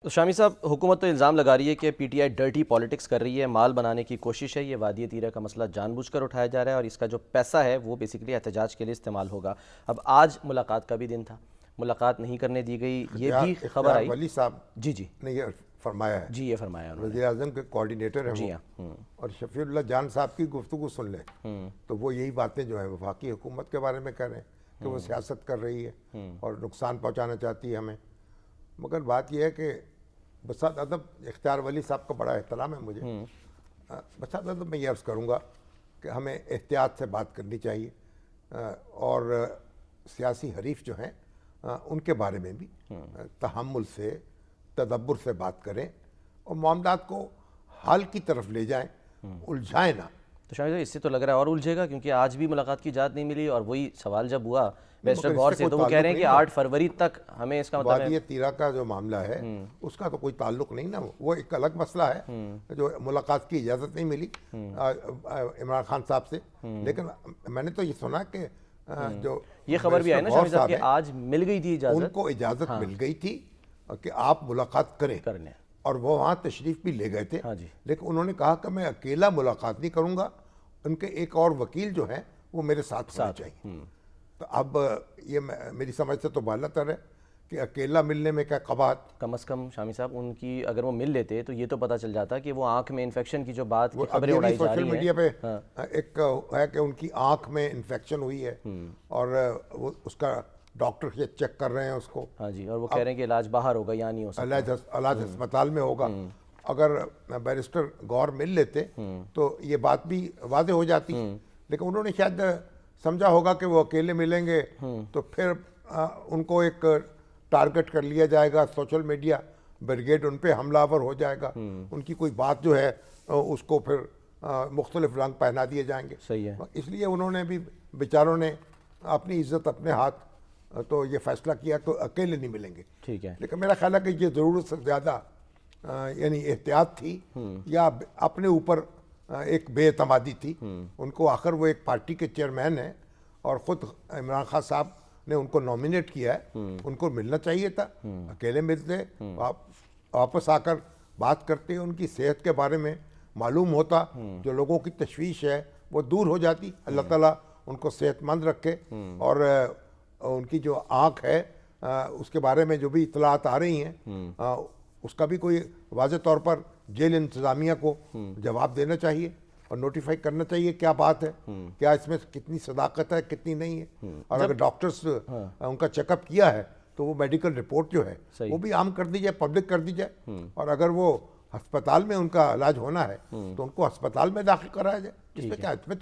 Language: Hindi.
तो शामी साहब, हुकूमत तो इल्ज़ाम लगा रही है कि पीटीआई डर्टी पॉलिटिक्स कर रही है, माल बनाने की कोशिश है। ये वादी तीरा का मसला जानबूझकर उठाया जा रहा है और इसका जो पैसा है वो बेसिकली एहतजाज के लिए इस्तेमाल होगा। अब आज मुलाकात का भी दिन था, मुलाकात नहीं करने दी गई, ये भी खबर आई। वली साहब जी जी ने ये फरमाया है, जी, ये फरमाया उन्होंने। वज़ीर आज़म के कोऑर्डिनेटर हैं जी वो, हाँ। और शफीउल्लाह जान साहब की गुफ्तगू सुन लें तो वो यही बातें जो है वफाकी हुकूमत के बारे में कर रहे हैं कि वो सियासत कर रही है और नुकसान पहुँचाना चाहती है हमें। मगर बात यह है कि बसात अदब इख्तियार वली साहब का बड़ा एहतराम है मुझे। बसात अदब मैं ये अर्ज़ करूँगा कि हमें एहतियात से बात करनी चाहिए और सियासी हरीफ जो हैं उनके बारे में भी तहम्मुल से, तदब्बुर से बात करें और मामलात को हाल की तरफ ले जाएं, उलझाएं ना। तो शायद इससे तो लग रहा है और उलझेगा, क्योंकि आज भी मुलाकात की इजाज़त नहीं मिली और वही सवाल जब हुआ बैरिस्टर गौर से तो वो कह रहे हैं कि 8 फरवरी तक हमें इसका मतलब है। वादी तीरा का जो मामला है उसका तो कोई ताल्लुक नहीं ना, वो एक अलग मसला है जो मुलाकात की इजाज़त नहीं मिली इमरान खान साहब से। लेकिन मैंने तो ये सुना कि जो ये खबर भी आई ना शामी साहब कि आज मिल गई थी इजाज़त, उनको इजाज़त मिल गई थी कि आप मुलाकात करने और वो वहाँ तशरीफ़ भी ले गए थे। हाँ जी। लेकिन उन्होंने कहा कि मैं अकेला मुलाकात नहीं करूँगा, उनके एक और वकील जो हैं वो मेरे साथ होने चाहिए। तो अब ये मेरी समझ से तो बालातर है कि अकेला मिलने में क्या कबात। कम अज़ कम शामी साहब उनकी अगर वो मिल लेते तो ये तो पता चल जाता कि वो आँख में इन्फेक्शन की जो बात की खबरें उड़ाई जा रही हैं सोशल मीडिया पे एक है कि उनकी आँख में इन्फेक्शन हुई है और वो उसका डॉक्टर ये चेक कर रहे हैं उसको। हाँ जी, और वो कह रहे हैं कि इलाज बाहर होगा, यहाँ नहीं हो सकता, इलाज अस्पताल में होगा। अगर बैरिस्टर गौर मिल लेते तो ये बात भी वाज़ेह हो जाती। लेकिन उन्होंने शायद समझा होगा कि वो अकेले मिलेंगे तो फिर उनको एक टारगेट कर लिया जाएगा, सोशल मीडिया ब्रिगेड उन पर हमलावर हो जाएगा, उनकी कोई बात जो है उसको फिर मुख्तलिफ रंग पहना दिए जाएंगे। सही है। इसलिए उन्होंने भी बेचारों ने अपनी इज्जत अपने हाथ तो ये फैसला किया तो अकेले नहीं मिलेंगे। ठीक है। लेकिन मेरा ख्याल है कि ये ज़रूरत से ज़्यादा यानी एहतियात थी या अपने ऊपर एक बेएतमादी थी उनको। आखिर वो एक पार्टी के चेयरमैन हैं और ख़ुद इमरान खान साहब ने उनको नॉमिनेट किया है, उनको मिलना चाहिए था। अकेले मिलते, वापस आकर बात करते, उनकी सेहत के बारे में मालूम होता, जो लोगों की तशवीश है वो दूर हो जाती। अल्लाह ताला उनको सेहतमंद रखे और उनकी जो आँख है उसके बारे में जो भी इतलात आ रही हैं उसका भी कोई वाज़ेह तौर पर जेल इंतज़ामिया को जवाब देना चाहिए और नोटिफाई करना चाहिए क्या बात है, क्या इसमें कितनी सदाकत है, कितनी नहीं है। और अगर डॉक्टर्स उनका चेकअप किया है तो वो मेडिकल रिपोर्ट जो है वो भी आम कर दी जाए, पब्लिक कर दी जाए। और अगर वो अस्पताल में उनका इलाज होना है तो उनको अस्पताल में दाखिल कराया जाए। इसमें क्या, इसमें